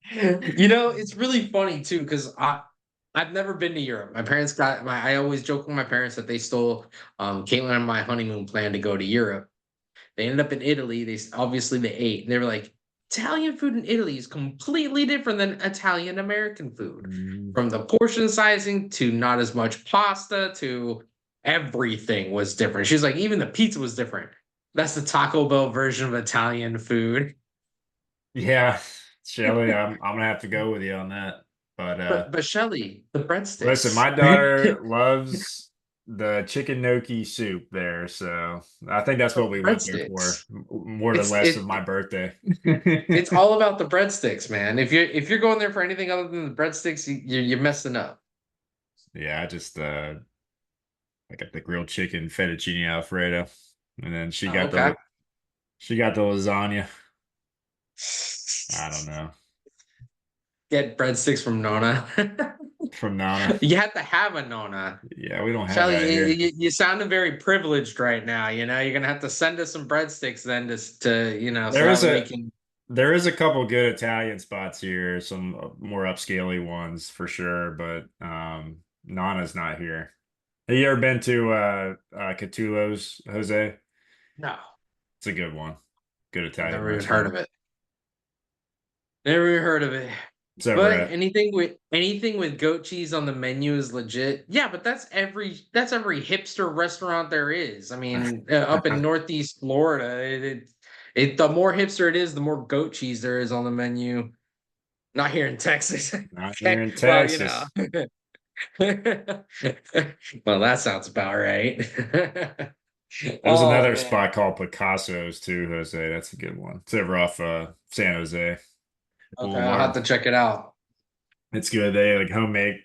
It's really funny too because I've never been to Europe. My parents got my. I always joke with my parents that they stole Caitlin and my honeymoon plan to go to Europe. They ended up in Italy. Obviously they ate. And they were like, Italian food in Italy is completely different than Italian American food, Mm. from the portion sizing to not as much pasta to everything was different. She's like, even the pizza was different. That's the Taco Bell version of Italian food. Yeah, Shelly, I'm gonna have to go with you on that. But But Shelly, the listen, breadsticks. my daughter loves the chicken gnocchi soup there, so I think that's what we went there for, Breadsticks. more or It's less of it my birthday. it's all about the breadsticks, man. If you're going there for anything other than the breadsticks, you're messing up. Yeah, I got the grilled chicken fettuccine Alfredo, and then Oh, okay. she got the lasagna. I don't know, Get breadsticks from Nona. from Nana. You have to have a Nona. Yeah, we don't have Shelly, that here. you sounding very privileged right now. You're gonna have to send us some breadsticks then so There that is way we a can. there is a couple good Italian spots here, some more upscaley ones for sure, but Nana's not here. Have you ever been to Catullo's, Jose? No, It's a good one. Good Italian never even heard restaurant. of it. Never even heard of it. It's over But at anything with goat cheese on the menu is legit. Yeah, but that's every hipster restaurant there is. I mean, up in Northeast Florida, the more hipster it is, the more goat cheese there is on the menu. Not here in Texas. not here Okay, in well, Texas. well, that sounds about right. There's Oh another man. spot called Picasso's too, Jose. That's a good one. It's over off San Jose Okay, I'll have Boulevard. to check it out. It's good. They like homemade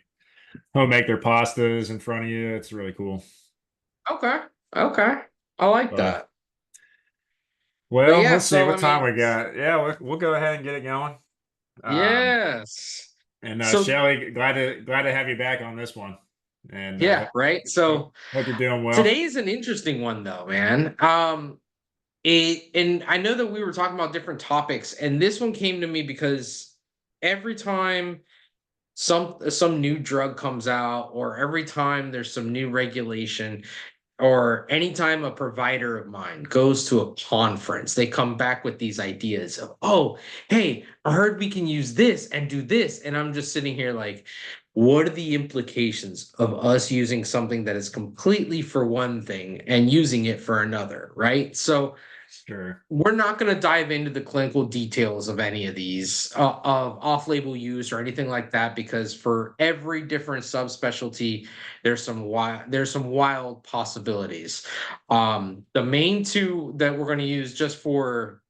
their pastas in front of you. It's really cool. Okay, okay, I like But that. But well, yeah, let's see so what I time mean, we got. Yeah, we'll go ahead and get it going. Um, yes. and So Shelly, glad to have you back on this one. And yeah, right. So hope you're doing well. today's an interesting one though, man. And I know that we were talking about different topics, and this one came to me because every time some new drug comes out, or every time there's some new regulation, or anytime a provider of mine goes to a conference, they come back with these ideas of, oh, hey, I heard we can use this and do this. And I'm just sitting here like, what are the implications of us using something that is completely for one thing and using it for another, right? So Sure. we're not going to dive into the clinical details of any of these of off-label use or anything like that, because for every different subspecialty there's some wild possibilities. The main two that we're going to use, just for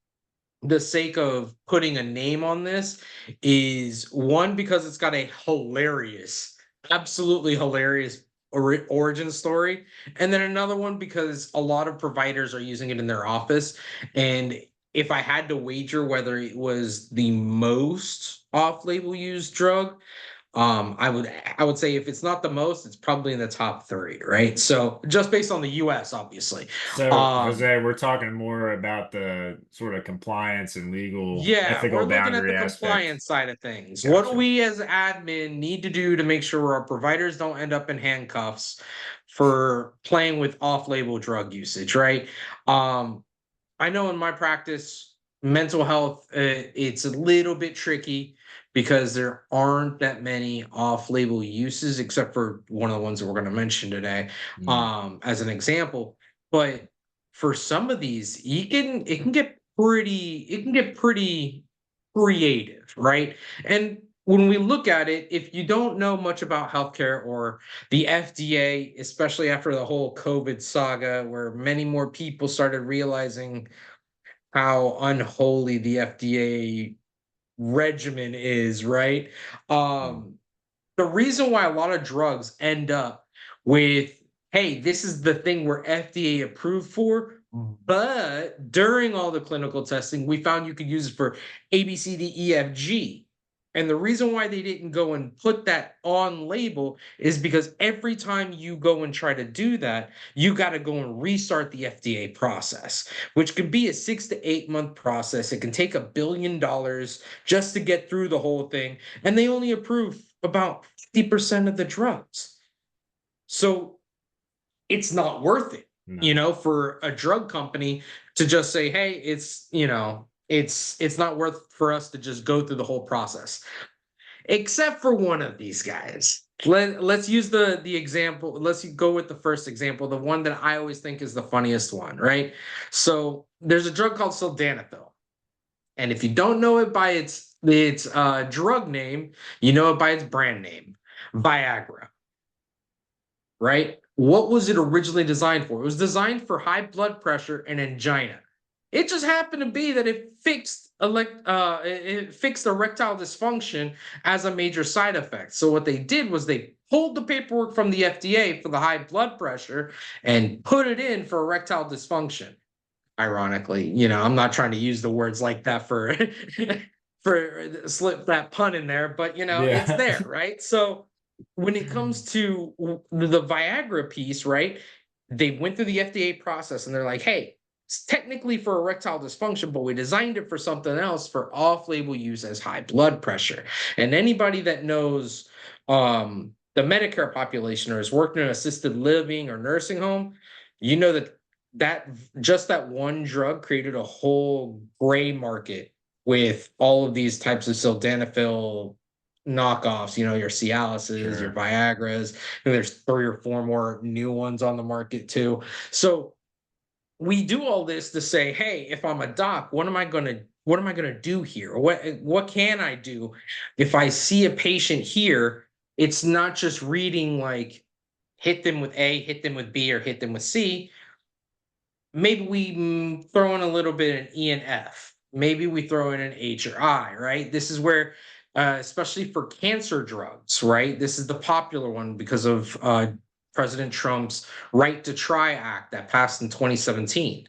the sake of putting a name on this, is one because it's got a hilarious, absolutely hilarious origin story, and then another one because a lot of providers are using it in their office. And if I had to wager whether it was the most off-label used drug, I would say if it's not the most, it's probably in the top three, right? So just based on the US, obviously. So, um Jose, we're talking more about the sort of compliance and legal, Yeah, we're ethical looking at the boundary aspect. compliance side of things. What do Gotcha. we as admin need to do to make sure our providers don't end up in handcuffs for playing with off-label drug usage, right? Um, I know in my practice, mental health, it's a little bit tricky because there aren't that many off-label uses, except for one of the ones that we're going to mention today, Mm. as an example. But for some of these, it can get pretty creative, right? And when we look at it, if you don't know much about healthcare or the FDA, especially after the whole COVID saga, where many more people started realizing how unholy the FDA regimen is, right? Mm. Um, the reason why a lot of drugs end up with, hey, this is the thing we're FDA approved for, but during all the clinical testing, we found you could use it for A, B, C, D, E, F, G. And the reason why they didn't go and put that on label is because every time you go and try to do that, you got to go and restart the FDA process, which can be a 6 to 8 month process. It can take $1 billion just to get through the whole thing. And they only approve about 50% of the drugs. So it's not worth it, No. for a drug company to just say, hey, it's not worth for us to just go through the whole process. Except for one of these guys. Let's use the example. Let's go with the first example, the one that I always think is the funniest one, right? So there's a drug called sildenafil. And if you don't know it by its drug name, you know it by its brand name, Viagra, right? What was it originally designed for? It was designed for high blood pressure and angina. It just happened to be that it fixed erectile dysfunction as a major side effect. So what they did was they pulled the paperwork from the FDA for the high blood pressure and put it in for erectile dysfunction. Ironically, I'm not trying to use the words like that for for slip that pun in there, but it's Yeah. there, right? So when it comes to the Viagra piece, right? They went through the FDA process and they're like, hey, it's technically for erectile dysfunction, but we designed it for something else for off-label use as high blood pressure. And anybody that knows the Medicare population or has worked in an assisted living or nursing home, you know that just that one drug created a whole gray market with all of these types of sildenafil knockoffs, your Cialises, your Sure. Viagras, and there's 3 or 4 more new ones on the market too. So we do all this to say, hey, if I'm a doc, what am I gonna do here? What can I do if I see a patient here? It's not just reading like hit them with A, hit them with B, or hit them with C. Maybe we throw in a little bit in E and F. Maybe we throw in an H or I, right? This is where, especially for cancer drugs, right? This is the popular one because of President Trump's Right to Try Act that passed in 2017,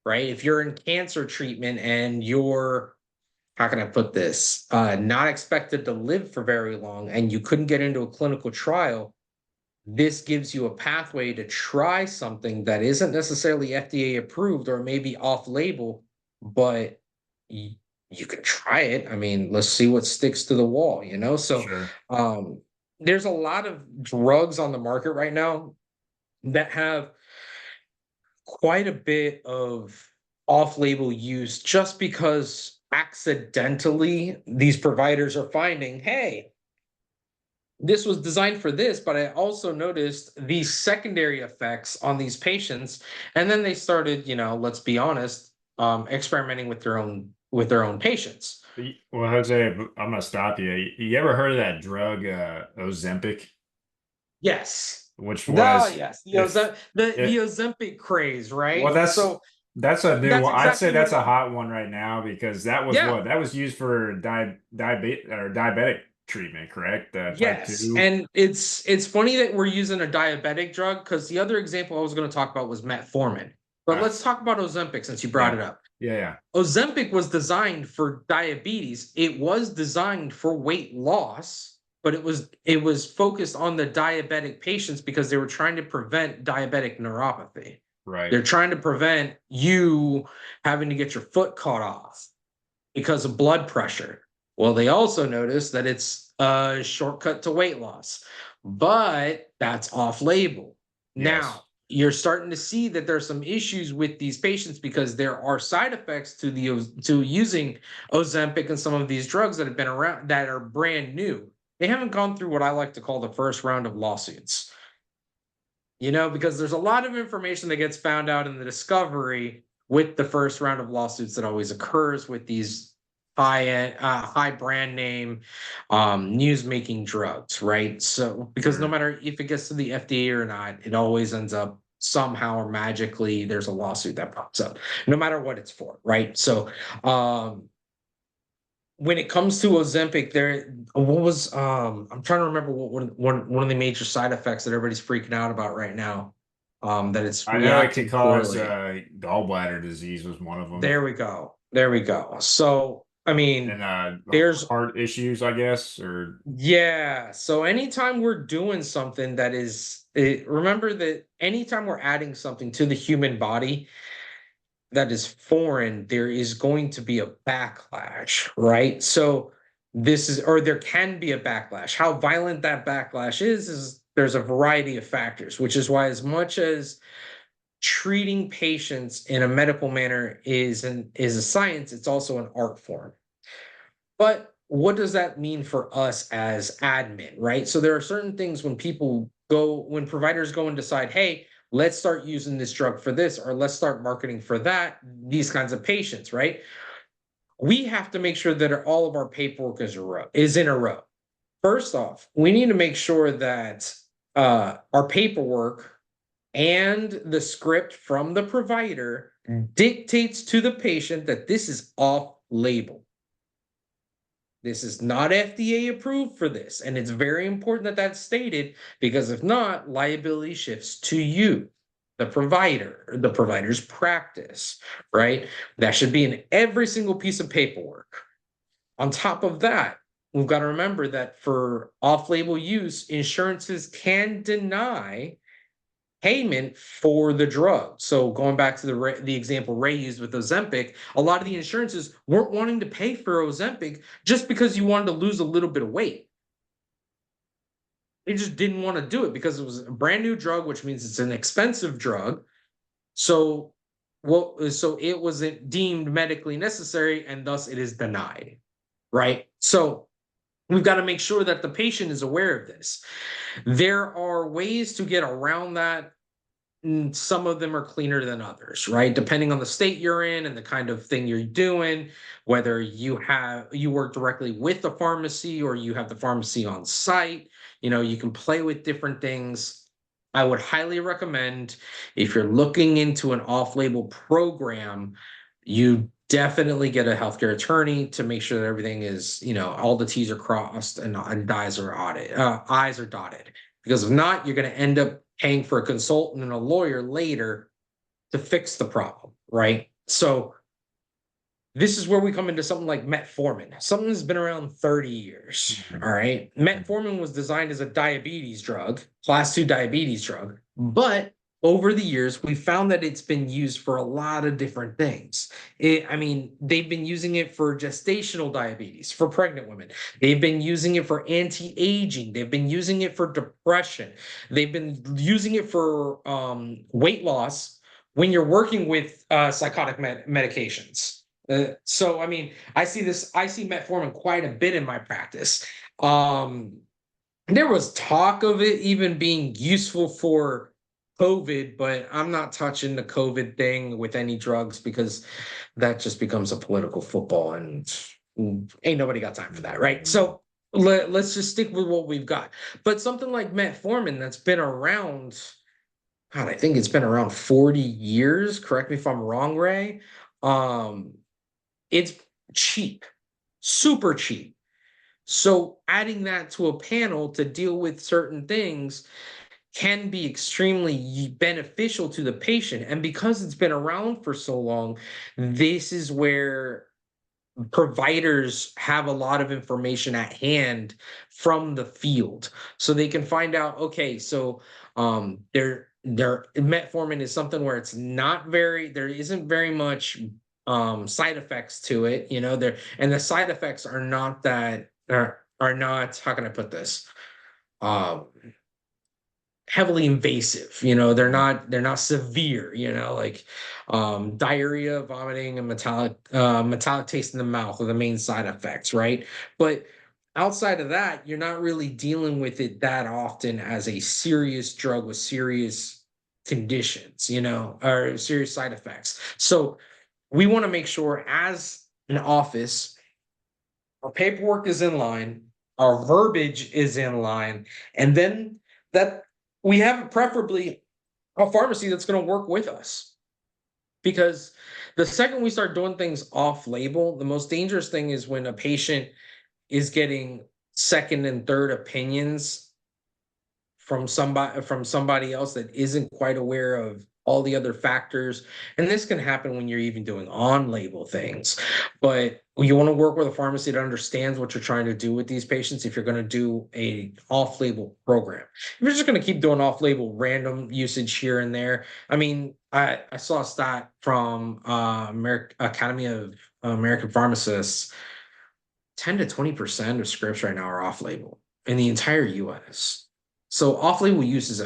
right? If you're in cancer treatment and you're, how can I put this, not expected to live for very long and you couldn't get into a clinical trial, this gives you a pathway to try something that isn't necessarily FDA approved or maybe off label, but you, you can try it. I mean, let's see what sticks to the wall. So Sure. um, there's a lot of drugs on the market right now that have quite a bit of off label use just because accidentally these providers are finding, hey, this was designed for this, but I also noticed these secondary effects on these patients. And then they started, let's be honest, experimenting with their own patients. Well, Jose, I'm gonna stop you. You ever heard of that drug, Ozempic? Yes. Which No, was yes. if The it Ozempic craze, well, right? So that's a new that's one. I'd say exactly what that's it a is. hot one right now because that was Yeah. what that was used for diabetic treatment, correct? Type Yes, 2. and it's funny that we're using a diabetic drug because the other example I was going to talk about was metformin. But Uh, let's talk about Ozempic since you brought yeah, it up. yeah, Ozempic was designed for diabetes. It was designed for weight loss, but it was focused on the diabetic patients because they were trying to prevent diabetic neuropathy. right. They're trying to prevent you having to get your foot caught off because of blood pressure. Well, they also noticed that it's a shortcut to weight loss, but that's off label. Yes, Now, you're starting to see that there's some issues with these patients because there are side effects to using Ozempic and some of these drugs that have been around that are brand new. They haven't gone through what I like to call the first round of lawsuits. Because there's a lot of information that gets found out in the discovery with the first round of lawsuits that always occurs with these high brand name news making drugs, right? So because no sure. matter if it gets to the FDA or not, it always ends up somehow or magically there's a lawsuit that pops up, no matter what it's for, right? So when it comes to Ozempic, what was I'm trying to remember what one of the major side effects that everybody's freaking out about right now. That it's I know it could reacting cause poorly. gallbladder disease was one of them. There we go. There we go. So I mean, And there's heart issues, I guess, or yeah. So anytime we're doing something that is, remember that anytime we're adding something to the human body that is foreign, there is going to be a backlash, right? So this is, or there can be a backlash. How violent that backlash is there's a variety of factors, which is why as much as treating patients in a medical manner is a science, it's also an art form. But what does that mean for us as admin, right? So there are certain things when providers go and decide, hey, let's start using this drug for this, or let's start marketing for that, these kinds of patients, right? We have to make sure that all of our paperwork is in a row. First off, we need to make sure that our paperwork and the script from the provider dictates to the patient that this is off label. This is not FDA approved for this. And it's very important that that's stated because if not, liability shifts to you, the provider, the provider's practice, right? That should be in every single piece of paperwork. On top of that, we've got to remember that for off label use, insurances can deny payment for the drug. So going back to the example Ray used with Ozempic, a lot of the insurances weren't wanting to pay for Ozempic just because you wanted to lose a little bit of weight. They just didn't want to do it because it was a brand new drug, which means it's an expensive drug. So so it wasn't deemed medically necessary and thus it is denied, right? So we've got to make sure that the patient is aware of this. There are ways to get around that. Some of them are cleaner than others, right? Depending on the state you're in and the kind of thing you're doing, whether you work directly with the pharmacy or you have the pharmacy on site, you can play with different things. I would highly recommend if you're looking into an off-label program, you definitely get a healthcare attorney to make sure that everything is, all the T's are crossed and I's are dotted. Because if not, you're going to end up paying for a consultant and a lawyer later to fix the problem, right? So this is where we come into something like metformin. Something that's been around 30 years. All right. Metformin was designed as a diabetes drug, class 2 diabetes drug, but over the years, we found that it's been used for a lot of different things. They've been using it for gestational diabetes, for pregnant women. They've been using it for anti-aging. They've been using it for depression. They've been using it for weight loss when you're working with psychotic medications. I see metformin quite a bit in my practice. There was talk of it even being useful for COVID, but I'm not touching the COVID thing with any drugs because that just becomes a political football and ain't nobody got time for that, right? So let's just stick with what we've got. But something like metformin that's been around, God, I think it's been around 40 years. Correct me if I'm wrong, Ray. Um, it's cheap, super cheap. So adding that to a panel to deal with certain things can be extremely beneficial to the patient. And because it's been around for so long, this is where providers have a lot of information at hand from the field. So they can find out, okay, so their metformin is something where there isn't very much side effects to it, and the side effects are not how can I put this? Um heavily invasive, they're not severe, like diarrhea, vomiting, and metallic taste in the mouth are the main side effects, right? But outside of that, you're not really dealing with it that often as a serious drug with serious conditions, or serious side effects. So we want to make sure as an office our paperwork is in line, our verbiage is in line, and then that we have preferably a pharmacy that's going to work with us. Because the second we start doing things off label, the most dangerous thing is when a patient is getting second and third opinions from somebody else that isn't quite aware of all the other factors. And this can happen when you're even doing on-label things. But you want to work with a pharmacy that understands what you're trying to do with these patients if you're going to do a off-label program. If you're just going to keep doing off-label random usage here and there, I mean, I saw a stat from Academy of American Pharmacists. 10 to 20% of scripts right now are off-label in the entire US. So off-label use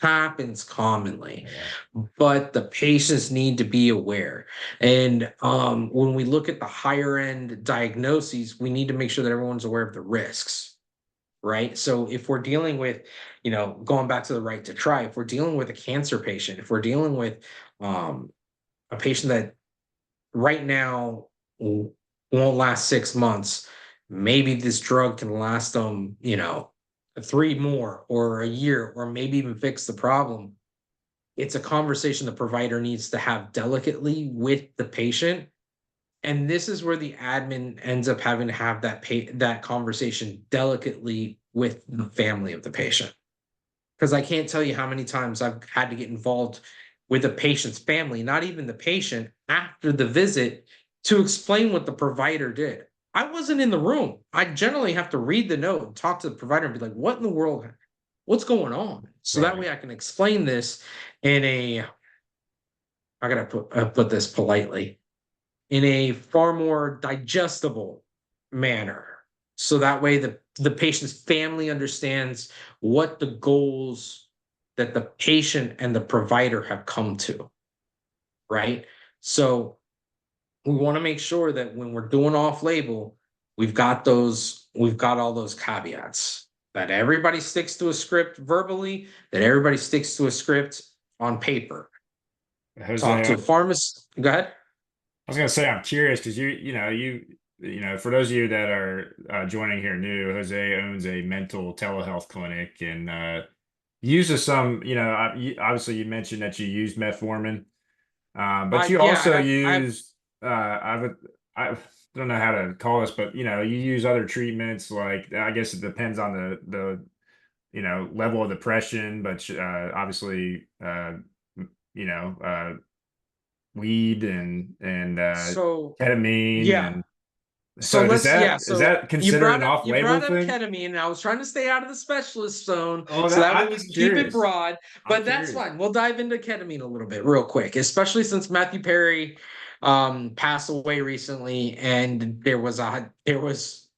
happens commonly, Yeah. but the patients need to be aware. And when we look at the higher end diagnoses, we need to make sure that everyone's aware of the risks, right? So if we're dealing with, going back to the right to try, if we're dealing with a cancer patient, if we're dealing with a patient that right now won't last 6 months, maybe this drug can last them, three more or a year, or maybe even fix the problem. It's a conversation the provider needs to have delicately with the patient. And this is where the admin ends up having to have that conversation delicately with the family of the patient. Because I can't tell you how many times I've had to get involved with a patient's family, not even the patient, after the visit to explain what the provider did. I wasn't in the room. I generally have to read the note and talk to the provider and be like, what in the world? What's going on? So that Right. way I can explain this in a, I gotta put this politely, in a far more digestible manner. So that way the patient's family understands what the goals that the patient and the provider have come to, right? So we want to make sure that when we're doing off label, we've got all those caveats, that everybody sticks to a script verbally, that everybody sticks to a script on paper. Talk Jose, to a pharmacist. Go ahead. I was gonna say I'm curious because for those of you that are joining here new, Jose owns a mental telehealth clinic and uses some. Obviously you mentioned that you used metformin, but you Yeah, also I've used I don't know how to call this, but you use other treatments like I guess it depends on the level of depression, but obviously you know uh, weed and so ketamine yeah. and So so does let's yeah. that is So that considered an you off-label brought up thing? ketamine, and I was trying to stay out of the specialist zone Oh, so that that way I'm we just can keep it curious. broad. I'm But that's curious. fine. We'll dive into ketamine a little bit real quick, especially since Matthew Perry passed away recently, and Marijuana, there was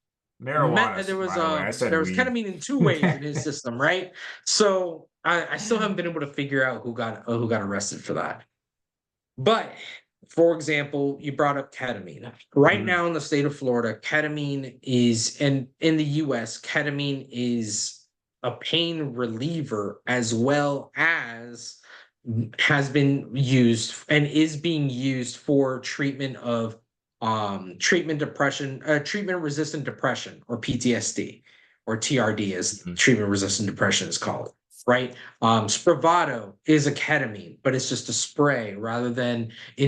by the way. I said weed. ketamine in two ways in his system, right? So I still haven't been able to figure out who got arrested for that. But for example, you brought up ketamine. Right Mhm. now in the state of Florida, ketamine is, and in the US, ketamine is a pain reliever as well as has been used and is being used for treatment of treatment resistant depression, or PTSD, or TRD as Mhm. treatment resistant depression is called, right? Spravato is a ketamine, but it's just a spray rather than an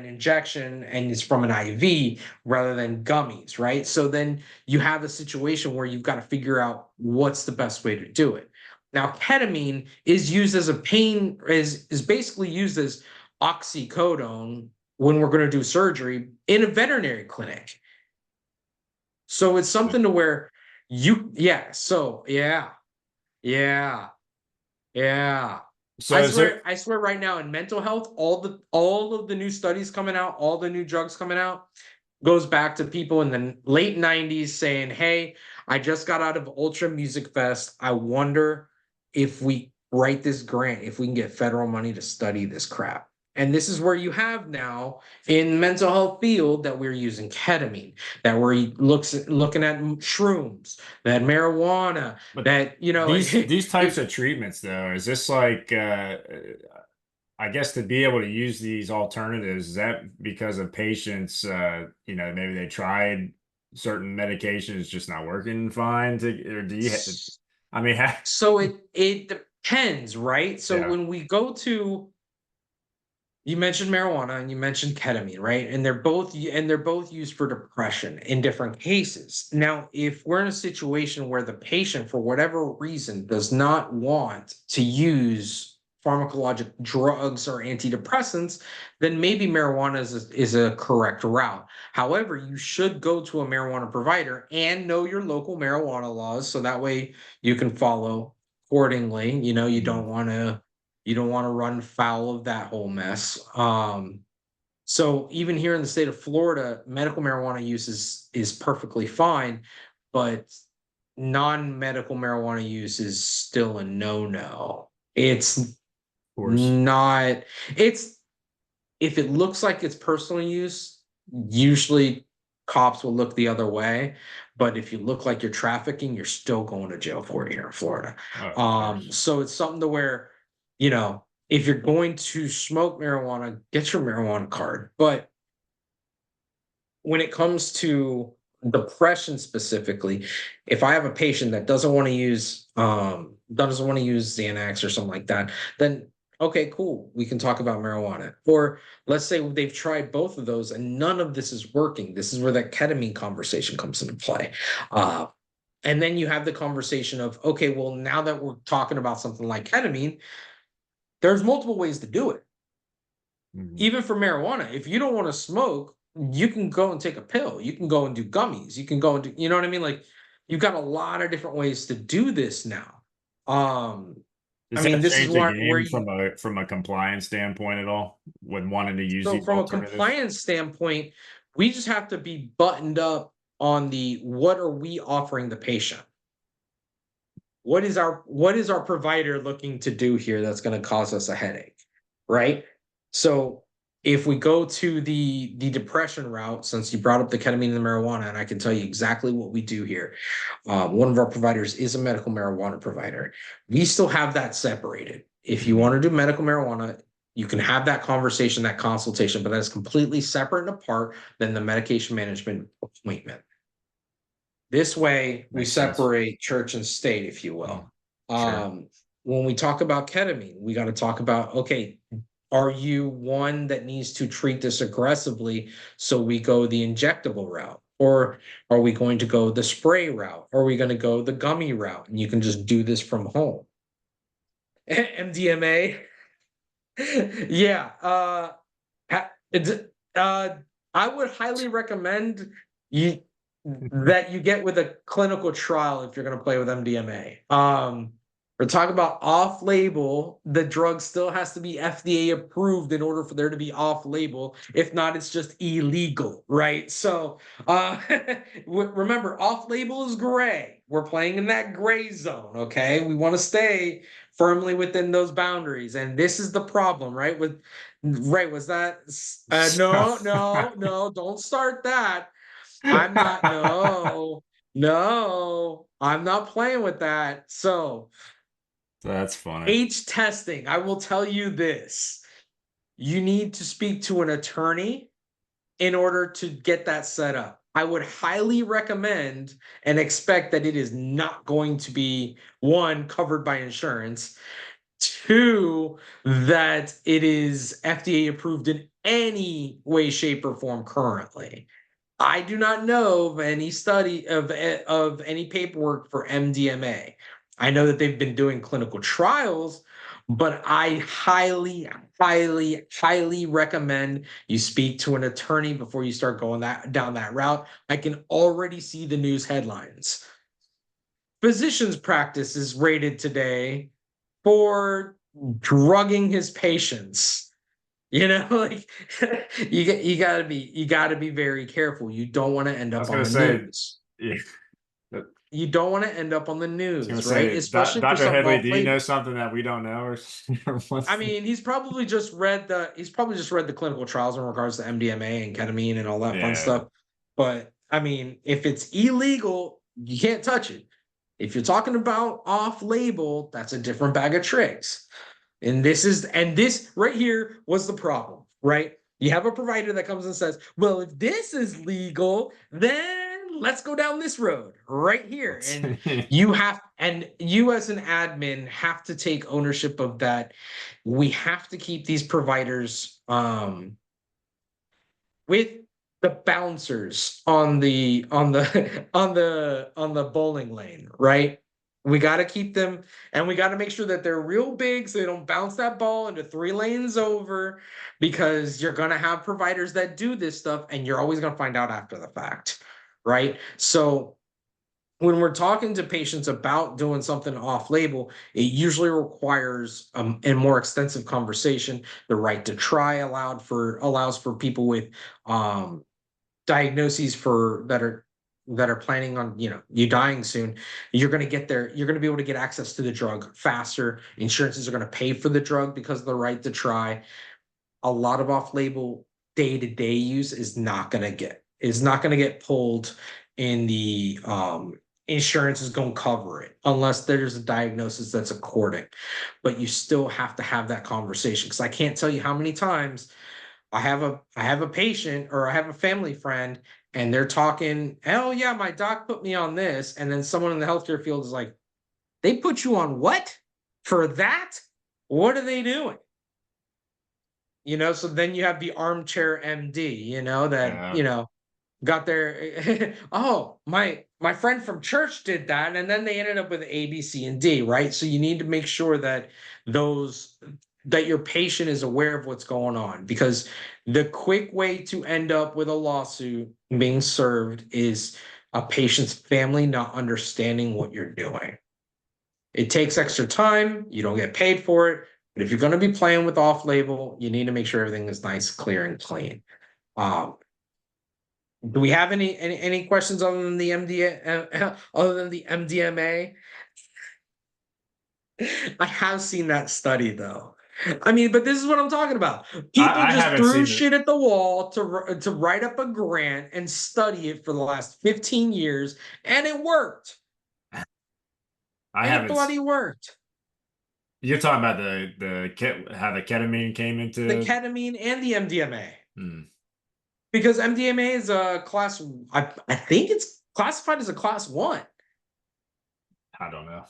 injection, and it's from an IV rather than gummies, right? So then you have a situation where you've got to figure out what's the best way to do it. Now, ketamine is used as a pain is basically used as oxycodone when we're going to do surgery in a veterinary clinic. So it's something to where yeah, yeah. So is there I swear right now in mental health, all of the new studies coming out, all the new drugs coming out goes back to people in the late 90s saying, "Hey, I just got out of Ultra Music Fest. I wonder if we write this grant, if we can get federal money to study this crap." And this is where you have now in mental health field that we're using ketamine, that we're looking at shrooms, that marijuana, but that these types if of treatments though, is this like I guess to be able to use these alternatives, is that because of patients maybe they tried certain medications just not working fine to or do you I mean so it depends, right? So yeah. when we go to, you mentioned marijuana and you mentioned ketamine, right? And they're both used for depression in different cases. Now, if we're in a situation where the patient, for whatever reason, does not want to use pharmacologic drugs or antidepressants, then maybe marijuana is a correct route. However, you should go to a marijuana provider and know your local marijuana laws, so that way you can follow accordingly. You know, you don't want to run foul of that whole mess. So even here in the state of Florida, medical marijuana use is perfectly fine, but non-medical marijuana use is still a no-no. It's course. not, it's if it looks like it's personal use, usually cops will look the other way. But if you look like you're trafficking, you're still going to jail for it here in Florida. Oh, of course. So it's something to where, you know, if you're going to smoke marijuana, get your marijuana card. But when it comes to depression specifically, if I have a patient that doesn't want to use Xanax or something like that, then okay, cool, we can talk about marijuana. Or let's say they've tried both of those and none of this is working. This is where that ketamine conversation comes into play. And then you have the conversation of, okay, well, now that we're talking about something like ketamine, there's multiple ways to do it. Mhm. Even for marijuana, if you don't want to smoke, you can go and take a pill. You can go and do gummies. You can go and do, you know what I mean? Like you've got a lot of different ways to do this now. Um, I Does mean, that this is change the what where game you from a compliance standpoint at all when wanting to use so these from a alternatives? compliance standpoint, we just have to be buttoned up on the what are we offering the patient? What is our provider looking to do here that's going to cause us a headache, right? So if we go to the depression route, since you brought up the ketamine and the marijuana, and I can tell you exactly what we do here. One of our providers is a medical marijuana provider. We still have that separated. If you Mhm. want to do medical marijuana, you can have that conversation, that consultation, but that is completely separate and apart than the medication management appointment. This way, we Makes sense. separate church and state, if you Mm. will. Sure. When we talk about ketamine, we got to talk about, okay, are you one that needs to treat this aggressively? So we go the injectable route, or are we going to go the spray route? Or are we going to go the gummy route? And you can just do this from home. MDMA. Yeah. It's, I would highly recommend you that you get with a clinical trial if you're going to play with MDMA. We're talking about off-label. The drug still has to be FDA approved in order for there to be off-label. If not, it's just illegal, right? So remember, off-label is gray. We're playing in that gray zone, okay? We want to stay firmly within those boundaries, and this is the problem, right? Was that no, no, no, don't start that. I'm not, no, no, I'm not playing with that. So, That's funny. age testing, I will tell you this. You need to speak to an attorney in order to get that set up. I would highly recommend and expect that it is not going to be one covered by insurance, two, that it is FDA approved in any way, shape, or form currently. I do not know of any study of any paperwork for MDMA. I know that they've been doing clinical trials, but I highly, highly, highly recommend you speak to an attorney before you start going down that route. I can already see the news headlines. Physician's practice is rated today for drugging his patients. You know, like you gotta be very careful. You don't want to end I up was on gonna the say, news. yeah. I You don't want to end up on the was gonna news, right? say, Especially for Dr. something Headley, off do you know label. something that we don't know, or I what's the? mean, he's probably just read the clinical trials in regards to MDMA and ketamine and all that fun Yeah, stuff. But I mean, if it's illegal, you can't touch it. If you're talking about off label, that's a different bag of tricks. And this right here was the problem, right? You have a provider that comes and says, well, if this is legal, then let's go down this road right here. let's. And you as an admin have to take ownership of that. We have to keep these providers with the bouncers on the on the on the bowling lane, right? We got to keep them, and we got to make sure that they're real big so they don't bounce that ball into 3 lanes over, because you're going to have providers that do this stuff and you're always going to find out after the fact, right? So when we're talking to patients about doing something off label, it usually requires a more extensive conversation. The right to try allows for people with diagnoses for that are planning on, you dying soon. You're going to get there, you're going to be able to get access to the drug faster. Insurances are going to pay for the drug because of the right to try. A lot of off-label day-to-day use is not going to get pulled in the insurance is going to cover it unless there's a diagnosis that's according. But you still have to have that conversation, because I can't tell you how many times I have a patient or I have a family friend and they're talking, oh yeah, my doc put me on this. And then someone in the healthcare field is like, they put you on what? For that? What are they doing? So then you have the armchair MD, Yeah. got their oh, my friend from church did that, and then they ended up with A, B, C, and D, right? So you need to make sure that those that your patient is aware of what's going on, because the quick way to end up with a lawsuit being served is a patient's family not understanding what you're doing. It takes extra time, you don't get paid for it, but if you're going to be playing with off label, you need to make sure everything is nice, clear, and clean. um, do we have any questions other than the other than the MDMA? I have seen that study though. I mean, but this is what I'm talking about. People I just haven't threw seen it. shit at the wall to write up a grant and study it for the last 15 years, and it worked. I It haven't. bloody worked. You're talking about how the ketamine came The into. ketamine and the MDMA, Hmm, because MDMA is a class. I think it's classified as a class one. I don't know.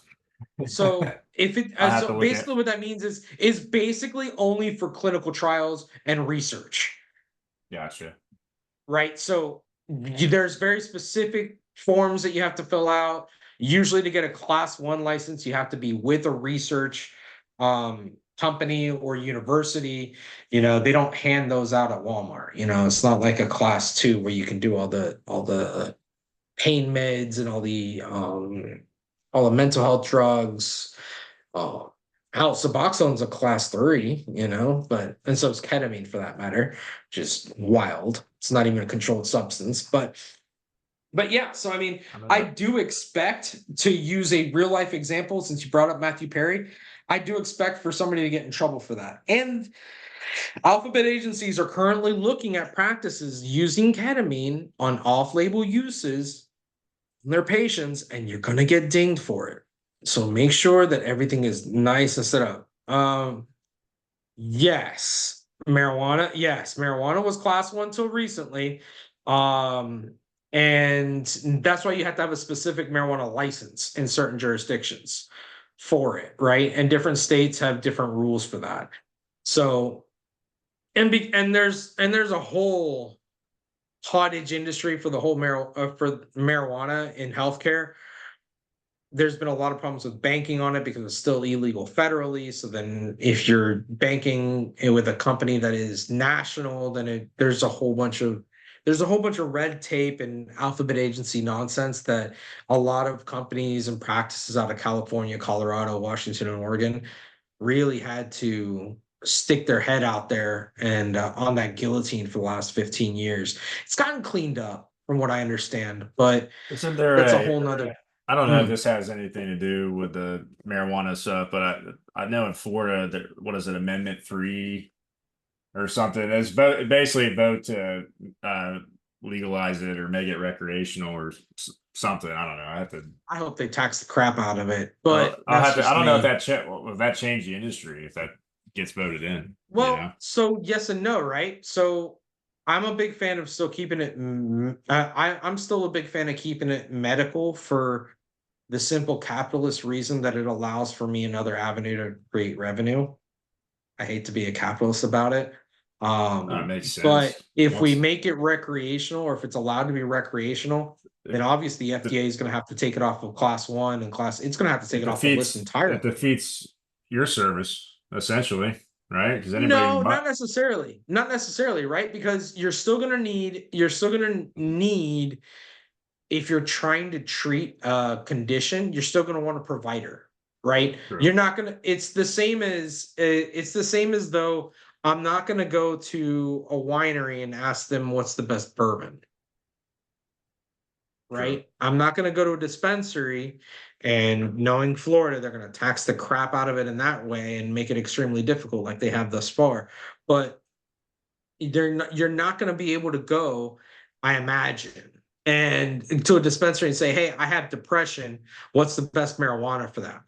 So if it I have so to look at. basically what that means is basically only for clinical trials and research, Gotcha. right? So there's very specific forms that you have to fill out. Usually to get a class one license, you have to be with a research company or university. They don't hand those out at Walmart. It's not like a class two where you can do all the pain meds and all the mental health drugs. Oh, hell, Suboxone's a class three, but and so is ketamine for that matter, just wild. It's not even a controlled substance, but yeah. So I mean, I'm I gonna. do expect to use a real life example since you brought up Matthew Perry. I do expect for somebody to get in trouble for that. And alphabet agencies are currently looking at practices using ketamine on off-label uses their patients, and you're going to get dinged for it. So make sure that everything is nice and set up. Yes, marijuana. Yes, marijuana was class one till recently. Um, and that's why you have to have a specific marijuana license in certain jurisdictions for it, right? And different states have different rules for that. So, and there's a whole cottage industry for the whole for marijuana in healthcare. There's been a lot of problems with banking on it because it's still illegal federally. So then if you're banking it with a company that is national, then there's a whole bunch of red tape and alphabet agency nonsense that a lot of companies and practices out of California, Colorado, Washington, and Oregon really had to stick their head out there and on that guillotine for the last 15 years. It's gotten cleaned up from what I understand, but Isn't there that's a a? whole nother. I don't know if Hmm. this has anything to do with the marijuana stuff, but I know in Florida that what is it, Amendment 3 or something? It's basically a vote to uh, legalize it or make it recreational or something. I don't know. I have to. I hope they tax the crap out of it, but I'll that's have to. I just don't know me. if that changed the industry if that gets voted in. Well, so yes and no, right? So I'm a big fan of still keeping it. I'm still a big fan of keeping it medical for the simple capitalist reason that it allows for me another avenue to create revenue. I hate to be a capitalist about it. It makes But sense. if we Once make it recreational, or if it's allowed to be recreational, then obviously the FDA is going to have to take it off of class 1 and class. It's going to have to take It it off the list defeats entirely. it defeats your service essentially, right? Because anybody No, can buy. not necessarily. Not necessarily, right? Because you're still gonna need, if you're trying to treat a condition, you're still gonna want a provider, right? True. You're not gonna, it's the same as though I'm not gonna go to a winery and ask them what's the best bourbon, True. right? I'm not going to go to a dispensary and knowing Florida, they're going to tax the crap out of it in that way and make it extremely difficult like they have thus far. But you're not going to be able to go, I imagine, and to a dispensary and say, "Hey, I have depression. What's the best marijuana for that?"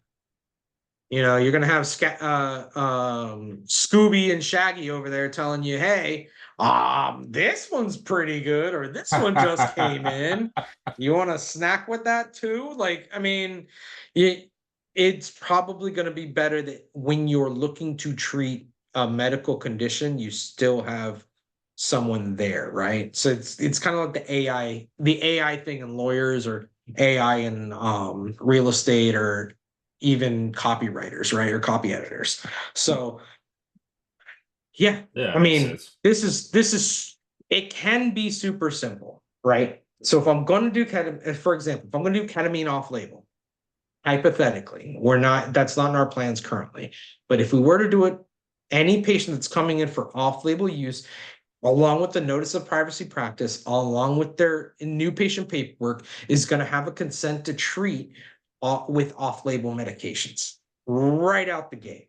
You're gonna have Scooby and Shaggy over there telling you, "Hey, this one's pretty good," or "This one just came in. You want to snack with that too?" Like, I mean, it's probably going to be better that when you're looking to treat a medical condition, you still have someone there, right? So it's kind of like the AI thing in lawyers, or AI in real estate, or even copywriters, right? Or copy editors. So yeah, Yeah, I makes mean, sense. this is it can be super simple, right? So if I'm going to do ketamine, for example, if I'm going to do ketamine off label, hypothetically, that's not in our plans currently. But if we were to do it, any patient that's coming in for off label use, along with the notice of privacy practice, along with their new patient paperwork, is going to have a consent to treat with off-label medications right out the gate.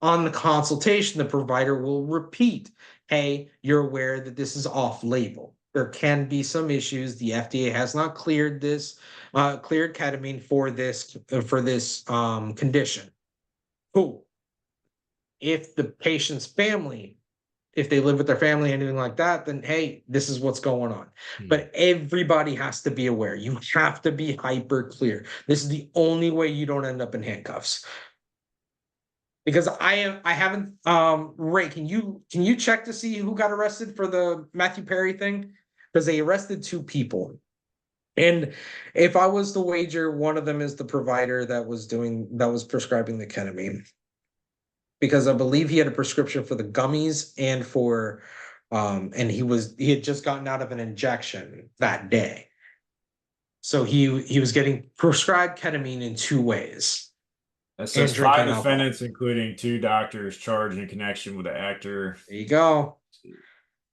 On the consultation, the provider will repeat, "Hey, you're aware that this is off-label. There can be some issues. The FDA has not cleared ketamine for this condition." Cool. If the patient's family, if they live with their family, anything like that, then hey, this is what's going on. But everybody has to be aware. You have to be hyper clear. This is the only way you don't end up in handcuffs. Because I haven't Ray, can you check to see who got arrested for the Matthew Perry thing? Because they arrested 2 people. And if I was to wager, one of them is the provider that was prescribing the ketamine, because I believe he had a prescription for the gummies and he had just gotten out of an injection that day. So he was getting prescribed ketamine in 2 ways It and says drinking five alcohol. defendants, including 2 doctors, charged in connection with the actor. There you go.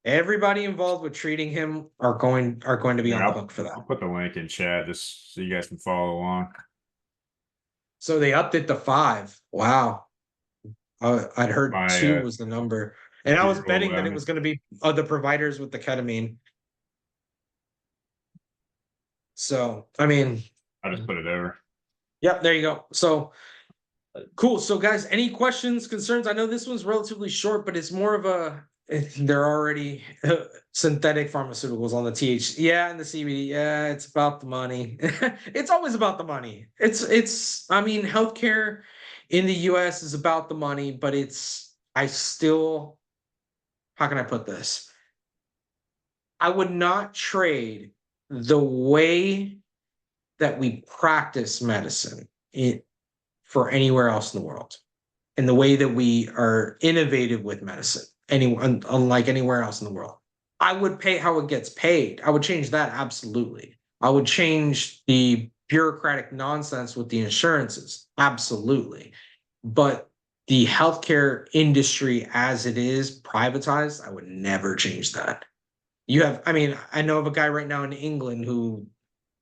Everybody involved with treating him are going to be Here, on the I'll hook for that. I'll put the link in chat just so you guys can follow along. So they upped it to 5. Wow. I'd heard My 2 was the number. And I was 2-year-old betting that it lemon. was going to be the providers with the ketamine. So, I mean, I just put it over. yep, there you go. So, cool. So, guys, any questions, concerns? I know this one's relatively short, but it's more of they're already synthetic pharmaceuticals on the THC. Yeah, and the CBD. Yeah, it's about the money. It's always about the money. I mean, healthcare in the US is about the money, but how can I put this? I would not trade the way that we practice medicine for anywhere else in the world, and the way that we are innovative with medicine, unlike anywhere else in the world. I would pay how it gets paid. I would change that, absolutely. I would change the bureaucratic nonsense with the insurances, absolutely. But the healthcare industry as it is privatized, I would never change that. I mean, I know of a guy right now in England who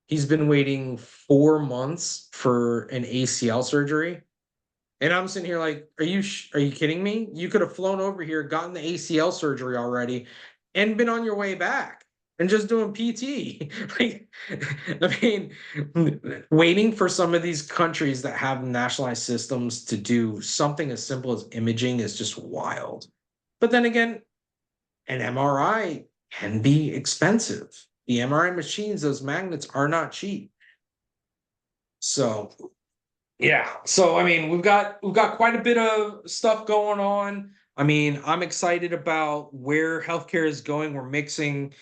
he's been waiting 4 months for an ACL surgery. And I'm sitting here like, are you kidding me? You could have flown over here, gotten the ACL surgery already, and been on your way back and just doing PT. Like, I mean, waiting for some of these countries that have nationalized systems to do something as simple as imaging is just wild. But then again, an MRI can be expensive. The MRI machines, those magnets are not cheap. So yeah. So I mean, we've got quite a bit of stuff going on. I mean, I'm excited about where healthcare is going. We're mixing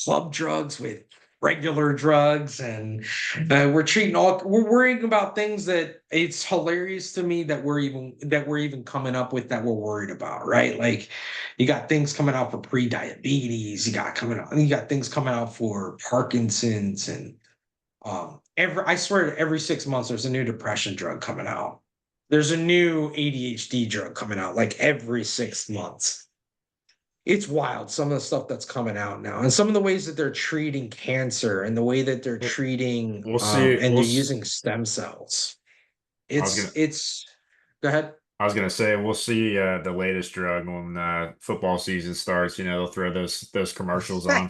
club drugs with regular drugs, and we're worrying about things that it's hilarious to me that we're even coming up with that we're worried about, right? Like you got things coming out for pre-diabetes, you got things coming out for Parkinson's, and every I swear every 6 months there's a new depression drug coming out. There's a new ADHD drug coming out like every 6 months. It's wild, some of the stuff that's coming out now, and some of the ways that they're treating cancer, and the way that they're We'll, treating we'll see. and they're using stem cells. I was gonna It's Go ahead. I was gonna say we'll see the latest drug when football season starts. You know, they'll throw those commercials on.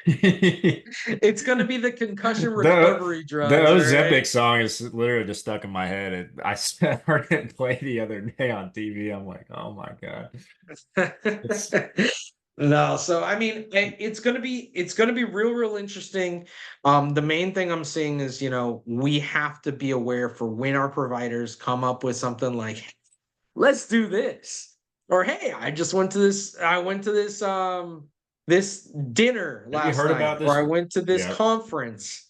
It's gonna be the concussion The recovery the drugs, Ozempic right? song is literally just stuck in my head. Heard it play the other day on TV. I'm like, oh my God. It's No, so I mean, it's gonna be real interesting. The main thing I'm seeing is, we have to be aware for when our providers come up with something like, let's do this, or hey, I went to this dinner have you last heard night, about or this? I went to this Yeah. conference.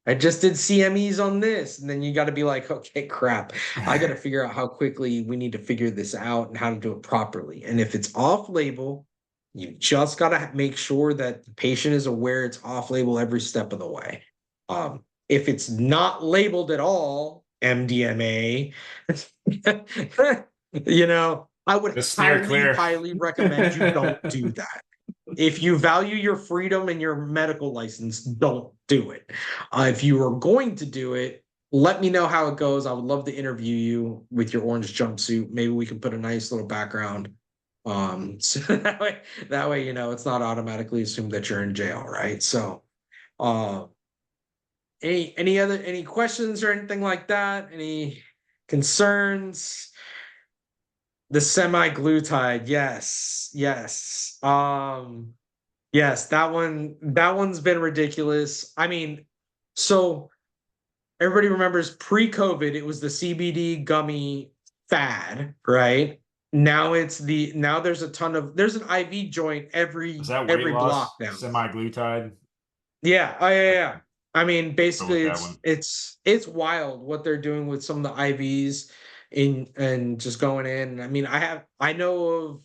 I just did CMEs on this. And then you got to be like, okay, crap. I got to figure out how quickly we need to figure this out and how to do it properly. And if it's off label, you just got to make sure that the patient is aware it's off label every step of the way. If it's not labeled at all, MDMA, I would Just steer highly, clear. highly recommend you don't do that. If you value your freedom and your medical license, don't do it. If you are going to do it, let me know how it goes. I would love to interview you with your orange jumpsuit. Maybe we can put a nice little background. So that way, it's not automatically assumed that you're in jail, right? So, uh, any questions or anything like that? Any concerns? The semi-glutide, yes, yes. Yes, that one's been ridiculous. I mean, so everybody remembers pre-COVID, it was the CBD gummy fad, right? Now there's an IV joint Is every that weight every block loss? now. Semi-glutide? Yeah, oh yeah, I yeah. I mean, go with basically, that it's one. it's it's wild what they're doing with some of the IVs in and just going in. I mean, I know of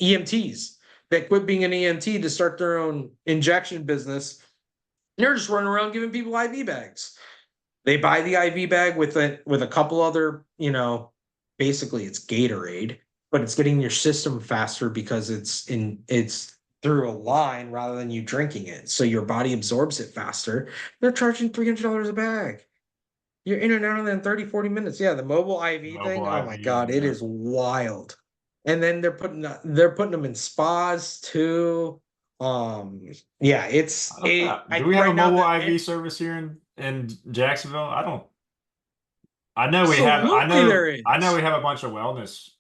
EMTs that quit being an EMT to start their own injection business. They're just running around giving people IV bags. They buy the IV bag with a couple other, basically it's Gatorade, but it's getting your system faster because it's through a line rather than you drinking it. So your body absorbs it faster. They're charging $300 a bag. You're in and out in 30, 40 minutes. Yeah, the mobile IV Mobile thing. Oh my IV. God, it Yeah. is wild. And then they're putting them in spas too. Yeah, I don't know. Do I we have a right now mobile that IV service here in Jacksonville? I don't. I know we have. absolutely there I know we is. have a bunch of wellness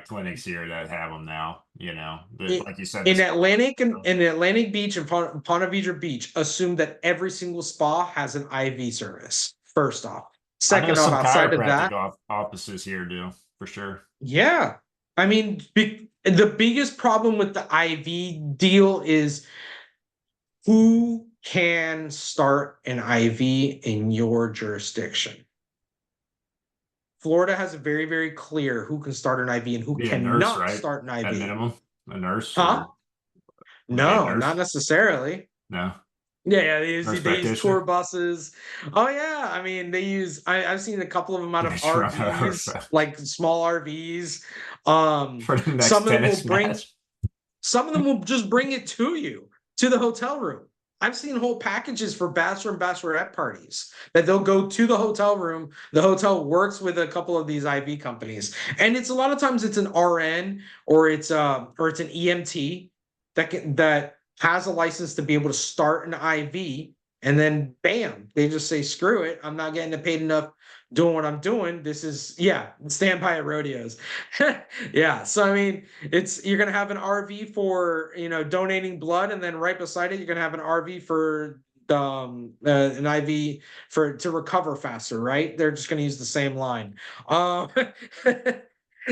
clinics here that have them now. it, Like you said, in this. Atlantic and in Atlantic Beach and Ponte Vedra Beach, assume that every single spa has an IV service. First off, I know second off, some outside of chiropractic that, offices here do for sure. yeah, I mean, the biggest problem with the IV deal is who can start an IV in your jurisdiction. Florida has a very, very clear who can start an IV and who Be a nurse, cannot right? start an At IV. minimum, a nurse Huh? or would it be a No, not nurse? necessarily. No, Yeah, they nurse use tour practitioner. buses. Oh yeah, I mean they use. I've seen a couple of them out of Just run RVs, over like small RVs. for the Some next of them will tennis bring. match. Some of them will just bring it to you to the hotel room. I've seen whole packages for bachelor and bachelorette parties that they'll go to the hotel room. The hotel works with a couple of these IV companies, and it's a lot of times it's an RN or it's an EMT that has a license to be able to start an IV, and then bam, they just say screw it. I'm not getting paid enough doing what I'm doing. This is yeah, standby at rodeos. Yeah, so I mean, you're gonna have an RV for donating blood, and then right beside it, you're gonna have an RV for an IV to recover faster, right? They're just gonna use the same line. Um,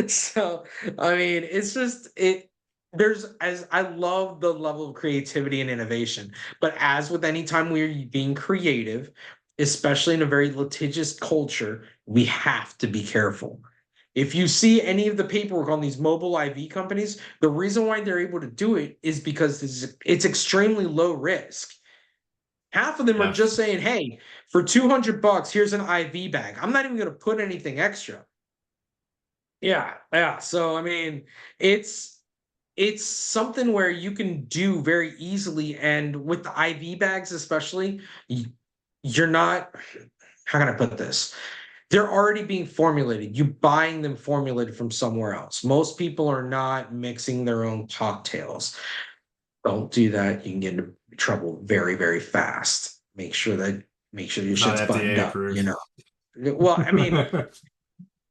so I mean, it's just it. there's as I love the level of creativity and innovation, but as with any time we're being creative, especially in a very litigious culture, we have to be careful. If you see any of the paperwork on these mobile IV companies, the reason why they're able to do it is because it's extremely low risk. Half of them are Yeah. just saying, "Hey, for $200, here's an IV bag. I'm not even going to put anything extra." Yeah, yeah. So I mean, it's it's something where you can do very easily, and with the IV bags especially, you're not. How can I put this? They're already being formulated. You buying them formulated from somewhere else. Most people are not mixing their own cocktails. Don't do that. You can get into trouble very, very fast. Make sure your It's not shit's buttoned FDA up, you approved. know. Well, I mean,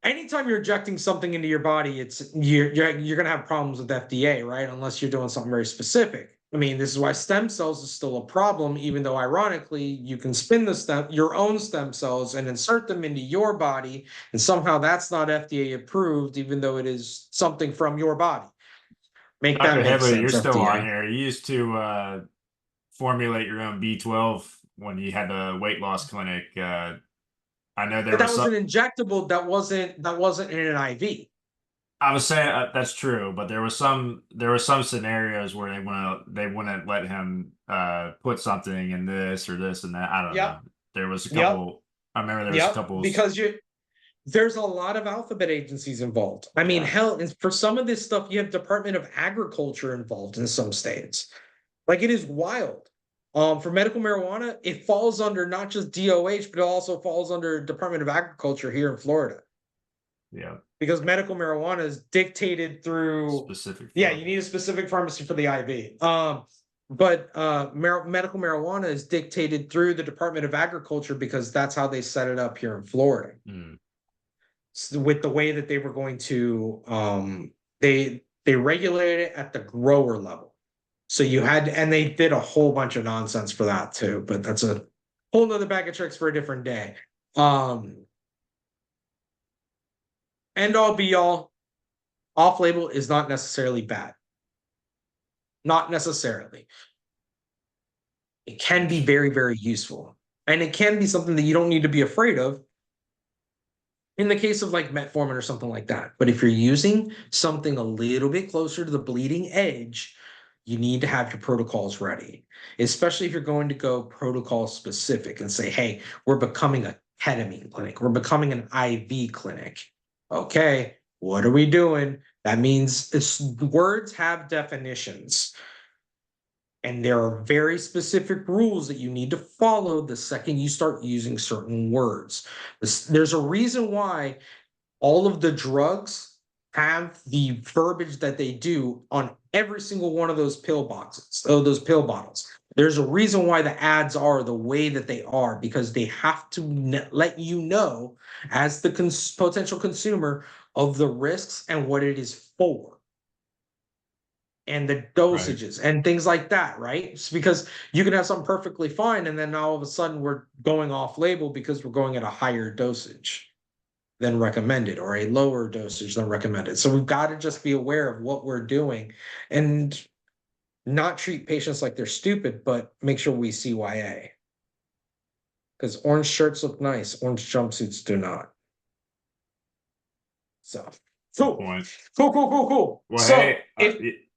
anytime you're injecting something into your body, it's you're gonna have problems with FDA, right? Unless you're doing something very specific. I mean, this is why stem cells is still a problem, even though ironically, you can spin your own stem cells and insert them into your body, and somehow that's not FDA approved, even though it is something from your body. Make that Dr. make Headley, you're sense, still on FDA. here. You used to formulate your own B12 when you had the weight loss clinic. I know there But that was was some. an injectable that wasn't in an IV. I was saying that's true, but there was some scenarios where they wouldn't let him put something in this or this and that. I don't Yep, know. There was a yep, couple. I remember there was a yep. couple. Because there's a lot of alphabet agencies involved. I mean, Yeah, hell, and for some of this stuff, you have Department of Agriculture involved in some states. Like it is wild. For medical marijuana, it falls under not just DOH, but it also falls under Department of Agriculture here in Florida yeah. because medical marijuana is dictated through. Specific Yeah, you form. need a specific pharmacy for the IV. But medical marijuana is dictated through the Department of Agriculture because that's how they set it up here in Florida. Mm, With the way that they were going to they regulated it at the grower level. So you had and they did a whole bunch of nonsense for that too, but that's a whole nother bag of tricks for a different day. End all be all, off label is not necessarily bad. Not necessarily. It can be yes. very, very useful. And it can be something that you don't need to be afraid of in the case of like metformin or something like that. But if you're using something a little bit closer to the bleeding edge, you need to have your protocols ready, especially if you're going to go protocol specific and say, hey, we're becoming a ketamine clinic, we're becoming an IV clinic. Okay, what are we doing? That means words have definitions. And there are very specific rules that you need to follow the second you start using certain words. There's a reason why all of the drugs have the verbiage that they do on every single one of those pill boxes, those pill bottles. There's a reason why the ads are the way that they are because they have to let you know as the potential consumer of the risks and what it is for and the Right. dosages and things like that, right? It's because you can have something perfectly fine, and then all of a sudden we're going off label because we're going at a higher dosage than recommended or a lower dosage than recommended. So we've got to just be aware of what we're doing and not treat patients like they're stupid, but make sure we CYA. Because orange shirts look nice, orange jumpsuits do not. So Good cool, point. cool. Well, hey, So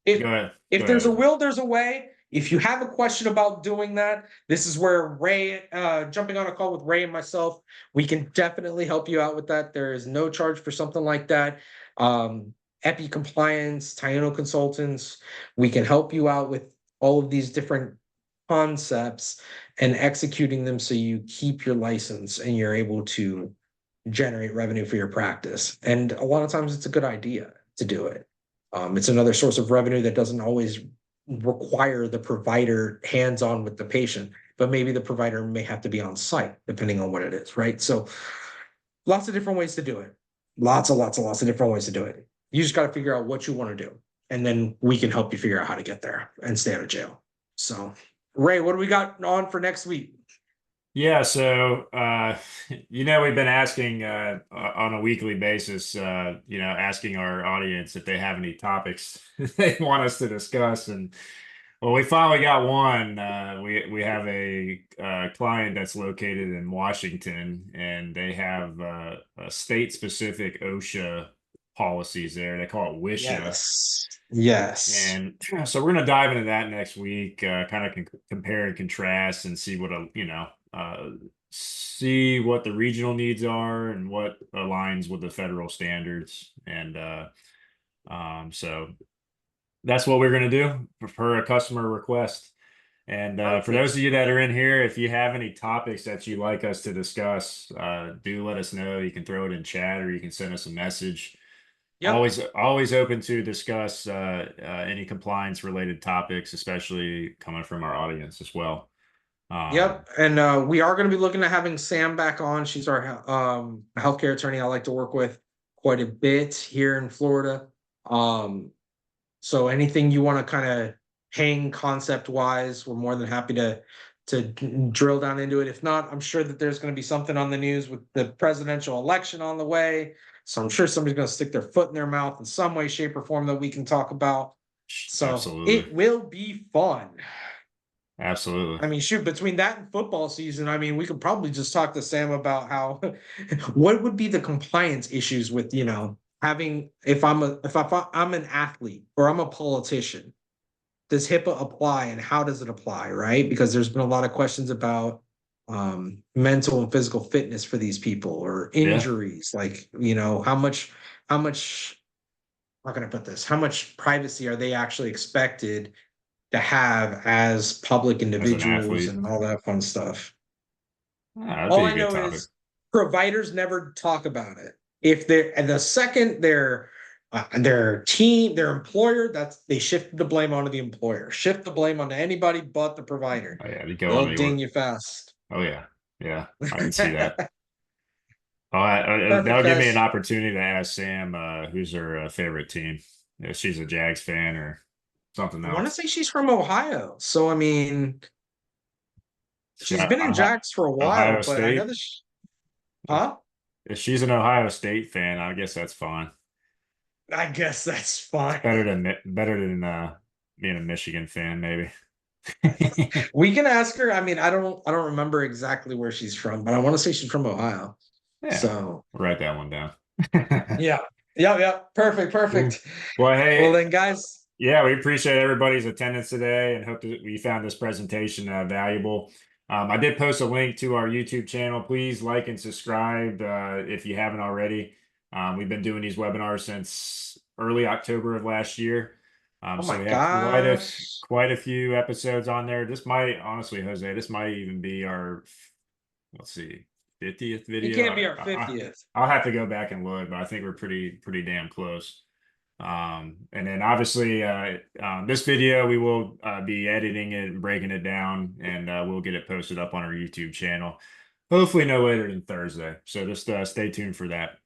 if go ahead. Go if there's ahead. a will, there's a way. If you have a question about doing that, this is where Ray, jumping on a call with Ray and myself, we can definitely help you out with that. There is no charge for something like that. EPICompliance, Taino consultants, we can help you out with all of these different concepts and executing them so you keep your license and you're able to generate revenue for your practice. And a lot of times it's a good idea to do it. It's another source of revenue that doesn't always require the provider hands on with the patient, but maybe the provider may have to be on site depending on what it is, right? So lots of different ways to do it. Lots of different ways to do it. You just got to figure out what you want to do. And then we can help you figure out how to get there and stay out of jail. So, Ray, what do we got on for next week? Yeah, so we've been asking on a weekly basis, asking our audience if they have any topics they want us to discuss, and well, we finally got one. We have a client that's located in Washington, and they have a state-specific OSHA policies there. They call it WISHA. Yes. Yes. And so we're going to dive into that next week, kind of compare and contrast and see see what the regional needs are and what aligns with the federal standards. And so that's what we're going to do per a customer request. And for those Perfect. of you that are in here, if you have any topics that you'd like us to discuss, do let us know. You can throw it in chat or you can send us a message. Yep. Always open to discuss any compliance related topics, especially coming from our audience as well. Yep. And we are going to be looking at having Sam back on. She's our healthcare attorney I like to work with quite a bit here in Florida. So anything you want to kind of hang concept wise, we're more than happy to drill down into it. If not, I'm sure that there's going to be something on the news with the presidential election on the way. So I'm sure somebody's going to stick their foot in their mouth in some way, shape, or form that we can talk about. So Absolutely. it will be fun. Absolutely. I mean, shoot, between that and football season, I mean, we could probably just talk to Sam about how what would be the compliance issues with, having if I'm an athlete or I'm a politician, does HIPAA apply and how does it apply, right? Because there's been a lot of questions about mental and physical fitness for these people or Yeah. injuries, like, how much how can I put this? How much privacy are they actually expected to have as public As an individuals athlete. and all that fun stuff. That'd All be a I good know topic. is providers never talk about it. If they're and the second their team, their employer, that's they shift the blame onto the employer. Shift the blame onto anybody but the provider. Oh, yeah, to go on They'll the ding or. you fast. Oh yeah, yeah, I can see that. Perfect, That'll give me an guys. opportunity to ask Sam who's her favorite team. If she's a Jags fan or something I want to else. say she's from Ohio. So I mean, she's been in Jacks for a while, Ohio but I know State. this, If, huh? if she's an Ohio State fan, I guess that's fine. I guess that's It's fine. better than being a Michigan fan, maybe. We can ask her. I mean, I don't remember exactly where she's from, but I want to say she's from Ohio. Yeah, So write that one down. yeah. Yeah, yeah. Perfect, Cool. perfect. Well, Well hey, then, guys. yeah, we appreciate everybody's attendance today and hope that we found this presentation valuable. I did post a link to our YouTube channel. Please like and subscribe if you haven't already. We've been doing these webinars since early October of last year. Oh So my we have gosh. quite a few episodes on there. This might, honestly, Jose, this might even be our, let's see, 50th It video. can't be our 50th. I'll have to go back and look, but I think we're pretty damn close. And then obviously, this video we will be editing it and breaking it down, and we'll get it posted up on our YouTube channel. Hopefully, no later than Thursday. So just stay tuned for that.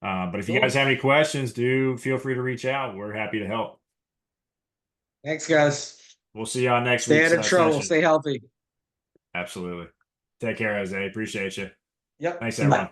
But if you guys Cool. have any questions, do feel free to reach out. We're happy to help. Thanks, guys. We'll see you on next Stay week's out of trouble. session. Stay healthy. Absolutely. Take care, Jose. Appreciate you. Yep. Thanks, Bye. everyone.